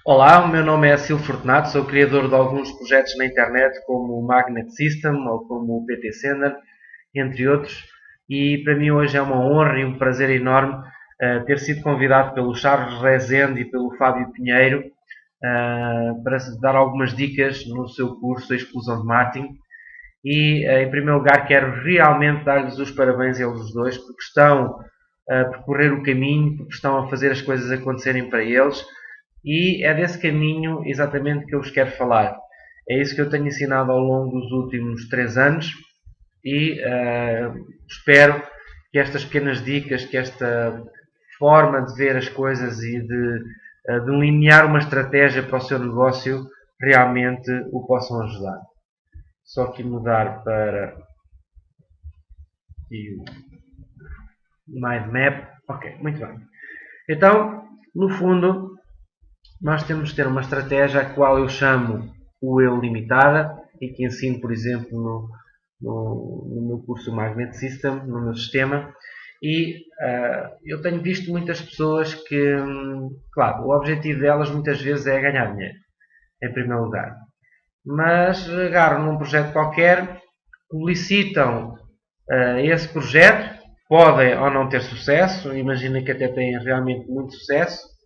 Olá, o meu nome é Silvio Fortunato, sou criador de alguns projetos na internet como o Magnet System ou como o PT Sender, entre outros, e para mim hoje é uma honra e um prazer enorme ter sido convidado pelo Charles Rezende e pelo Fábio Pinheiro para dar algumas dicas no seu curso de Exclusão de Marketing. E, em primeiro lugar, quero realmente dar-lhes os parabéns a eles os dois, porque estão a percorrer o caminho, porque estão a fazer as coisas acontecerem para eles. E é desse caminho exatamente que eu vos quero falar. É isso que eu tenho ensinado ao longo dos últimos 3 anos e espero que estas pequenas dicas, que esta forma de ver as coisas e de delinear uma estratégia para o seu negócio realmente o possam ajudar. Só aqui mudar para o Mind Map. Ok, muito bem. Então, no fundo, nós temos de ter uma estratégia a qual eu chamo o eu limitada e que ensino, por exemplo, no meu curso Magnet System, no meu sistema. E eu tenho visto muitas pessoas que, claro, o objetivo delas muitas vezes é ganhar dinheiro, em primeiro lugar. Mas agarram num projeto qualquer, publicitam esse projeto, podem ou não ter sucesso, imagina que até têm realmente muito sucesso,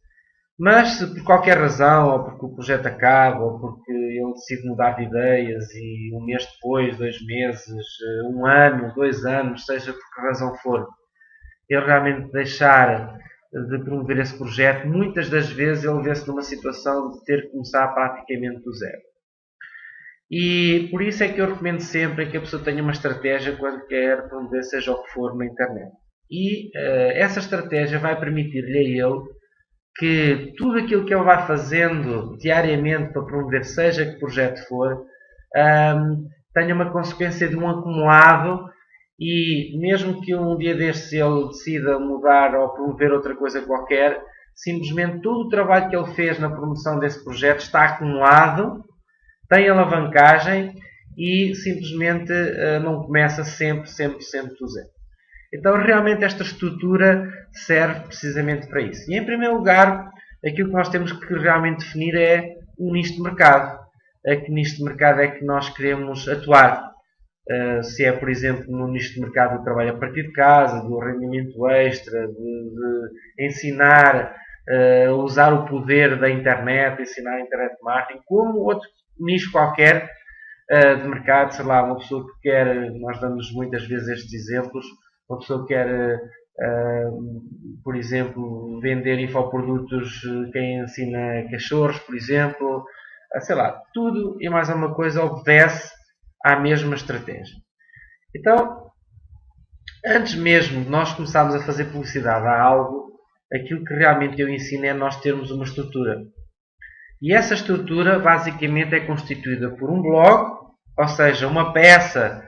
mas se por qualquer razão, ou porque o projeto acaba, ou porque ele decide mudar de ideias e um mês depois, 2 meses, um ano, 2 anos, seja por que razão for, ele realmente deixar de promover esse projeto, muitas das vezes ele vê-se numa situação de ter que começar praticamente do zero. E por isso é que eu recomendo sempre que a pessoa tenha uma estratégia quando quer promover seja o que for na internet. E essa estratégia vai permitir-lhe a ele que tudo aquilo que ele vai fazendo diariamente para promover, seja que projeto for, tenha uma consequência de um acumulado e mesmo que um dia destes ele decida mudar ou promover outra coisa qualquer, simplesmente todo o trabalho que ele fez na promoção desse projeto está acumulado, tem alavancagem e simplesmente não começa sempre do zero. Então, realmente, esta estrutura serve precisamente para isso. E, em primeiro lugar, aquilo que nós temos que realmente definir é um nicho de mercado. A que nicho de mercado é que nós queremos atuar? Se é, por exemplo, no nicho de mercado do trabalho a partir de casa, do rendimento extra, de ensinar a usar o poder da internet, ensinar a internet marketing, como outro nicho qualquer de mercado, sei lá, uma pessoa que quer, nós damos muitas vezes estes exemplos, uma pessoa que quer, por exemplo, vender infoprodutos, quem ensina cachorros, por exemplo, sei lá, tudo e mais alguma coisa obedece à mesma estratégia. Então, antes mesmo de nós começarmos a fazer publicidade a algo, aquilo que realmente eu ensino é nós termos uma estrutura. E essa estrutura basicamente é constituída por um blog, ou seja, uma peça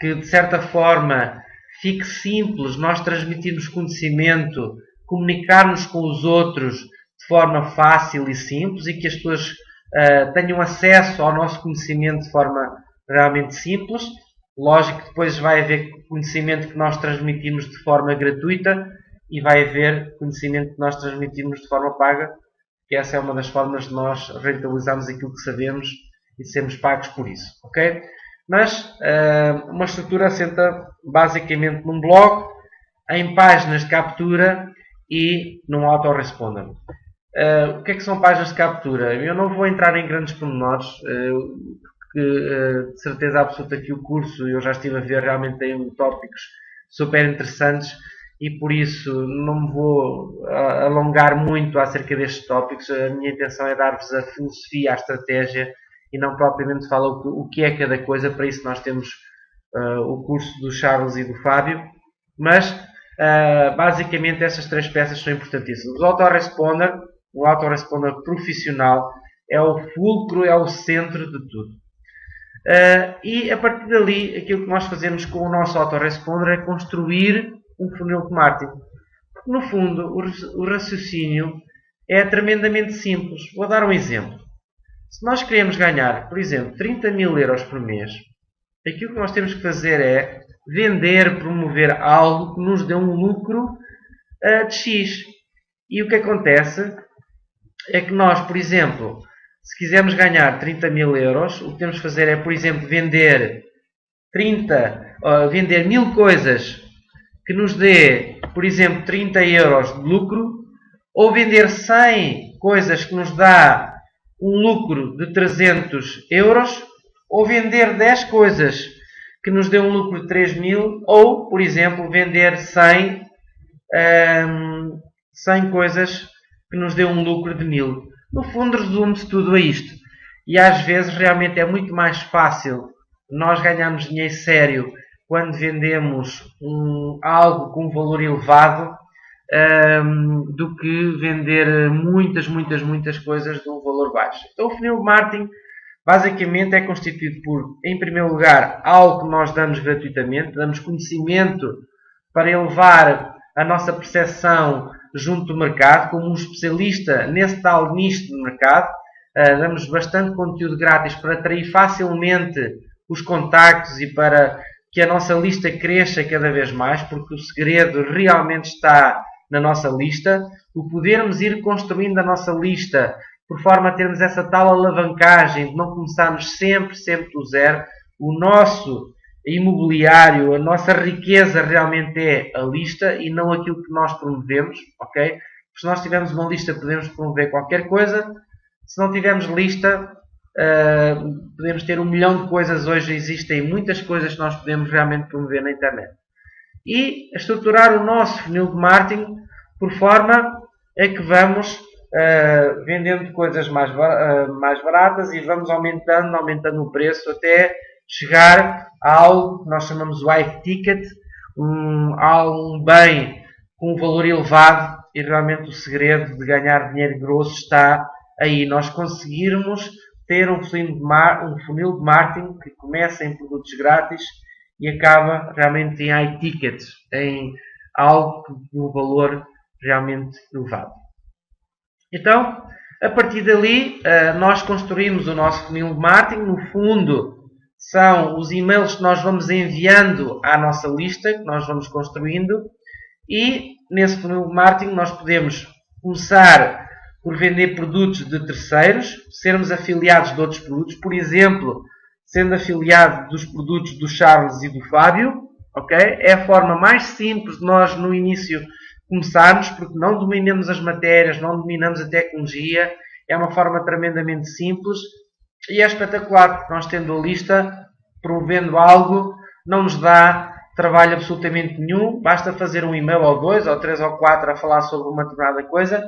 que de certa forma fique simples, nós transmitirmos conhecimento, comunicarmos com os outros de forma fácil e simples e que as pessoas tenham acesso ao nosso conhecimento de forma realmente simples. Lógico que depois vai haver conhecimento que nós transmitimos de forma gratuita e vai haver conhecimento que nós transmitimos de forma paga, que essa é uma das formas de nós rentabilizarmos aquilo que sabemos e sermos pagos por isso. Ok? Mas uma estrutura assenta basicamente num blog, em páginas de captura e num autoresponder. O que é que são páginas de captura? Eu não vou entrar em grandes pormenores, porque de certeza absoluta que o curso eu já estive a ver, realmente tem tópicos super interessantes e por isso não me vou alongar muito acerca destes tópicos. A minha intenção é dar-vos a filosofia, a estratégia e não propriamente fala o que é cada coisa. Para isso nós temos o curso do Charles e do Fábio, mas basicamente essas 3 peças são importantíssimas. O autoresponder profissional é o fulcro, é o centro de tudo. E a partir dali, aquilo que nós fazemos com o nosso autoresponder é construir um funil de marketing. Porque no fundo o raciocínio é tremendamente simples. Vou dar um exemplo. Se nós queremos ganhar, por exemplo, 30 mil euros por mês, aquilo que nós temos que fazer é vender, promover algo que nos dê um lucro de X. E o que acontece é que nós, por exemplo, se quisermos ganhar 30 mil euros, o que temos de fazer é, por exemplo, vender 1000 coisas que nos dê, por exemplo, 30 euros de lucro, ou vender 100 coisas que nos dá um lucro de 300 euros, ou vender 10 coisas que nos dê um lucro de 3.000, ou, por exemplo, vender 100 coisas que nos dê um lucro de 1.000. No fundo, resume-se tudo a isto. E às vezes realmente é muito mais fácil nós ganharmos dinheiro sério quando vendemos algo com um valor elevado do que vender muitas coisas de um valor baixo. Então o funil de marketing basicamente é constituído por, em primeiro lugar, algo que nós damos gratuitamente, damos conhecimento para elevar a nossa percepção junto do mercado, como um especialista nesse tal nicho de mercado. Damos bastante conteúdo grátis para atrair facilmente os contactos e para que a nossa lista cresça cada vez mais, porque o segredo realmente está na nossa lista. O podermos ir construindo a nossa lista por forma a termos essa tal alavancagem de não começarmos sempre do zero. O nosso imobiliário, a nossa riqueza realmente é a lista e não aquilo que nós promovemos, ok? Se nós tivermos uma lista, podemos promover qualquer coisa. Se não tivermos lista, podemos ter 1 milhão de coisas. Hoje existem muitas coisas que nós podemos realmente promover na internet. E estruturar o nosso funil de marketing por forma a que vamos vendendo coisas mais baratas e vamos aumentando o preço até chegar a algo que nós chamamos de high ticket, a um bem com um valor elevado. E realmente o segredo de ganhar dinheiro grosso está aí. Nós conseguirmos ter um funil de marketing que começa em produtos grátis e acaba realmente em high tickets, em algo de um valor realmente elevado. Então, a partir dali, nós construímos o nosso funil de marketing. No fundo, são os e-mails que nós vamos enviando à nossa lista, que nós vamos construindo, e nesse funil de marketing nós podemos começar por vender produtos de terceiros, sermos afiliados de outros produtos, por exemplo, sendo afiliado dos produtos do Charles e do Fábio, ok? É a forma mais simples de nós no início começarmos, porque não dominamos as matérias, não dominamos a tecnologia, é uma forma tremendamente simples e é espetacular, porque nós tendo a lista, promovendo algo, não nos dá trabalho absolutamente nenhum, basta fazer um e-mail ou 2, ou 3 ou 4 a falar sobre uma determinada coisa.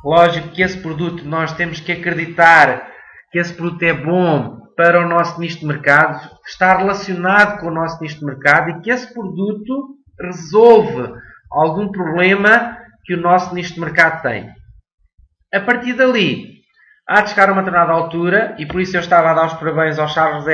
Lógico que esse produto, nós temos que acreditar que esse produto é bom para o nosso nicho de mercado, está relacionado com o nosso nicho de mercado e que esse produto resolve algum problema que o nosso nicho de mercado tem. A partir dali, há de chegar a uma determinada altura, e por isso eu estava a dar os parabéns ao Charles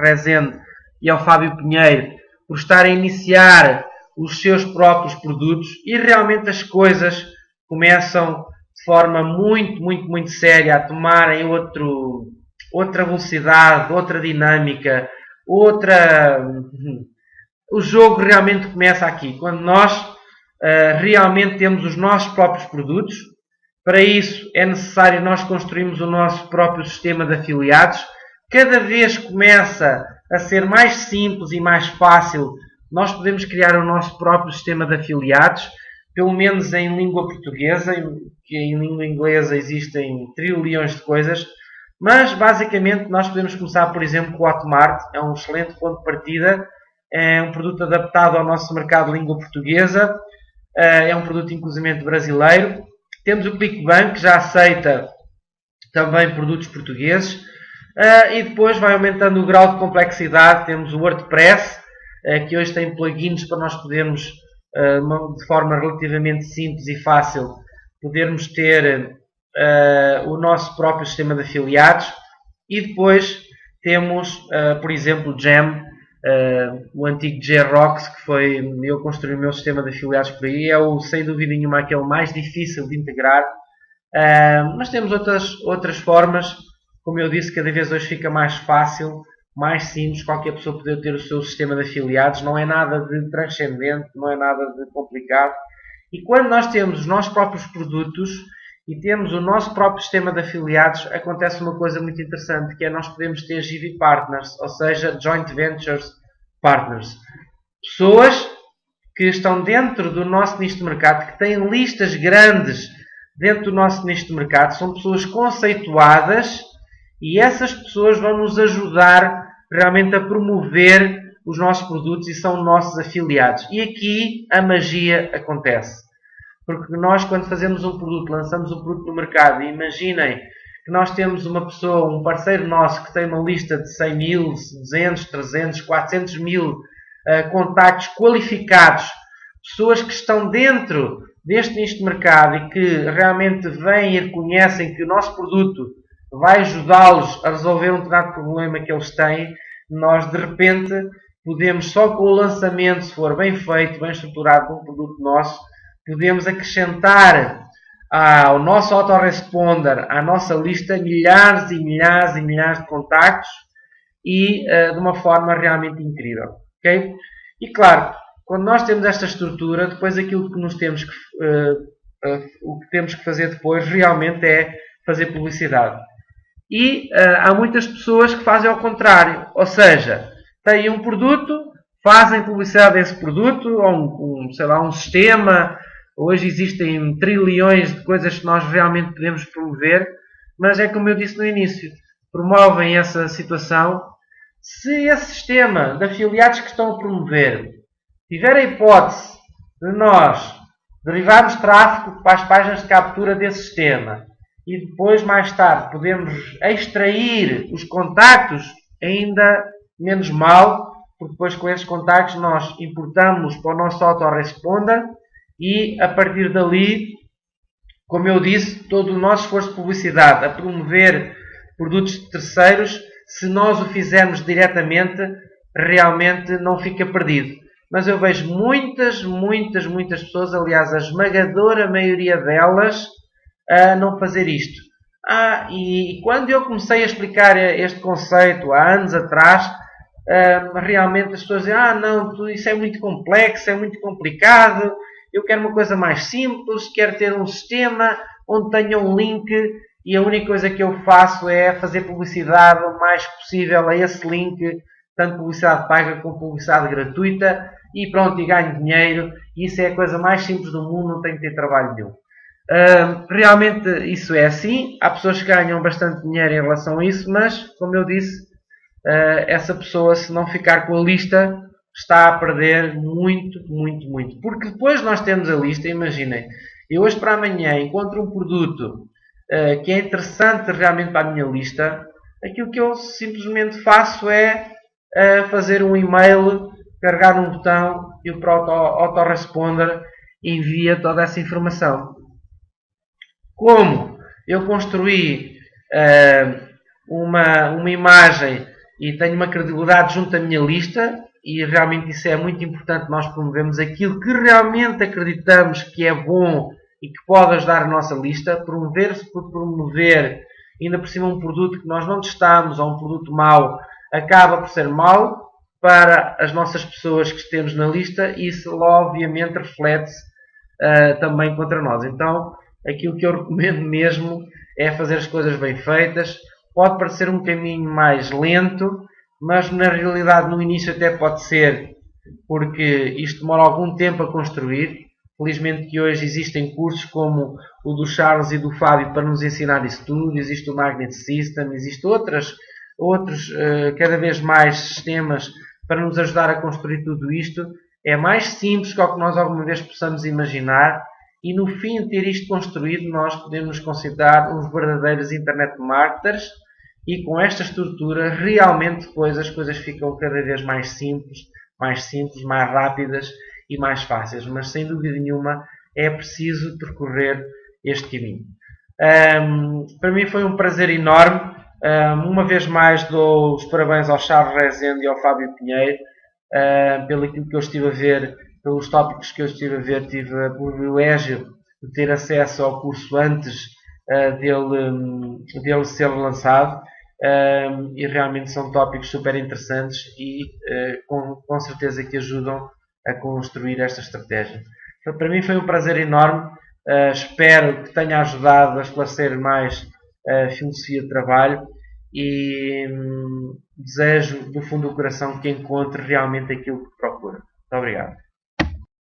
Rezende e ao Fábio Pinheiro por estarem a iniciar os seus próprios produtos e realmente as coisas começam de forma muito séria a tomarem outra velocidade, outra dinâmica, o jogo realmente começa aqui, quando nós realmente temos os nossos próprios produtos. Para isso é necessário nós construirmos o nosso próprio sistema de afiliados. Cada vez começa a ser mais simples e mais fácil, nós podemos criar o nosso próprio sistema de afiliados, pelo menos em língua portuguesa, que em língua inglesa existem trilhões de coisas, mas basicamente nós podemos começar, por exemplo, com o Hotmart, é um excelente ponto de partida, é um produto adaptado ao nosso mercado de língua portuguesa, é um produto inclusivamente brasileiro. Temos o ClickBank, que já aceita também produtos portugueses, e depois vai aumentando o grau de complexidade. Temos o WordPress, que hoje tem plugins para nós podermos, de forma relativamente simples e fácil, podermos ter o nosso próprio sistema de afiliados. E depois temos, por exemplo, o Jam, o antigo J-Rocks, que foi eu construí o meu sistema de afiliados por aí. É sem dúvida nenhuma aquele mais difícil de integrar, mas temos outras formas. Como eu disse, cada vez hoje fica mais fácil, mais simples, qualquer pessoa poder ter o seu sistema de afiliados. Não é nada de transcendente, não é nada de complicado. E quando nós temos os nossos próprios produtos e temos o nosso próprio sistema de afiliados, acontece uma coisa muito interessante, que é nós podemos ter JV Partners, ou seja, Joint Ventures Partners. Pessoas que estão dentro do nosso nicho de mercado, que têm listas grandes dentro do nosso nicho de mercado, são pessoas conceituadas e essas pessoas vão nos ajudar realmente a promover os nossos produtos e são nossos afiliados. E aqui a magia acontece. Porque nós, quando fazemos um produto, lançamos um produto no mercado, e imaginem que nós temos uma pessoa, um parceiro nosso que tem uma lista de 100 mil, 200, 300, 400 mil contactos qualificados, pessoas que estão dentro deste nicho de mercado e que realmente vêm e reconhecem que o nosso produto vai ajudá-los a resolver um determinado problema que eles têm, nós de repente podemos, só com o lançamento, se for bem feito, bem estruturado de um produto nosso, podemos acrescentar ao nosso autoresponder, à nossa lista, milhares e milhares e milhares de contactos e de uma forma realmente incrível. Okay? E claro, quando nós temos esta estrutura, depois aquilo que o que temos que fazer depois realmente é fazer publicidade. E há muitas pessoas que fazem ao contrário, ou seja, têm um produto, fazem publicidade desse produto, ou sei lá, um sistema. Hoje existem trilhões de coisas que nós realmente podemos promover, mas é como eu disse no início, promovem essa situação. Se esse sistema de afiliados que estão a promover tiver a hipótese de nós derivarmos tráfego para as páginas de captura desse sistema e depois, mais tarde, podemos extrair os contactos, ainda menos mal, porque depois com esses contactos nós importamos para o nosso autoresponder e a partir dali, como eu disse, todo o nosso esforço de publicidade a promover produtos de terceiros, se nós o fizermos diretamente, realmente não fica perdido. Mas eu vejo muitas pessoas, aliás, a esmagadora maioria delas, a não fazer isto. E quando eu comecei a explicar este conceito há anos atrás, realmente as pessoas dizem, não, isso é muito complexo, é muito complicado, eu quero uma coisa mais simples, quero ter um sistema onde tenha um link e a única coisa que eu faço é fazer publicidade o mais possível a esse link, tanto publicidade paga como publicidade gratuita, e pronto, e ganho dinheiro, e isso é a coisa mais simples do mundo, não tenho que ter trabalho nenhum. Realmente isso é assim, há pessoas que ganham bastante dinheiro em relação a isso, mas, como eu disse, essa pessoa, se não ficar com a lista, está a perder muito. Porque depois nós temos a lista, imaginem, eu hoje para amanhã encontro um produto que é interessante realmente para a minha lista, aquilo que eu simplesmente faço é fazer um e-mail, carregar um botão e o próprio autoresponder envia toda essa informação. Como eu construí uma imagem e tenho uma credibilidade junto à minha lista, e realmente isso é muito importante, nós promovemos aquilo que realmente acreditamos que é bom e que pode ajudar a nossa lista. Promover-se por promover, ainda por cima um produto que nós não testamos ou um produto mau, acaba por ser mau para as nossas pessoas que temos na lista e isso obviamente reflete-se também contra nós. Então aquilo que eu recomendo mesmo é fazer as coisas bem feitas. Pode parecer um caminho mais lento, mas na realidade no início até pode ser, porque isto demora algum tempo a construir. Felizmente que hoje existem cursos como o do Charles e do Fábio para nos ensinar isso tudo. Existe o Magnet System, existem outros cada vez mais sistemas para nos ajudar a construir tudo isto. É mais simples que o que nós alguma vez possamos imaginar e no fim de ter isto construído nós podemos nos considerar uns verdadeiros internet marketers e com esta estrutura realmente depois as coisas ficam cada vez mais simples, mais rápidas e mais fáceis, mas sem dúvida nenhuma é preciso percorrer este caminho. Para mim foi um prazer enorme. Uma vez mais dou os parabéns ao Charles Rezende e ao Fábio Pinheiro pelo aquilo que eu estive a ver, pelos tópicos que eu estive a ver. Tive o privilégio de ter acesso ao curso antes dele ser lançado e realmente são tópicos super interessantes e com certeza que ajudam a construir esta estratégia. Para mim foi um prazer enorme. Espero que tenha ajudado a esclarecer mais a filosofia de trabalho e desejo do fundo do coração que encontre realmente aquilo que procura. Muito obrigado.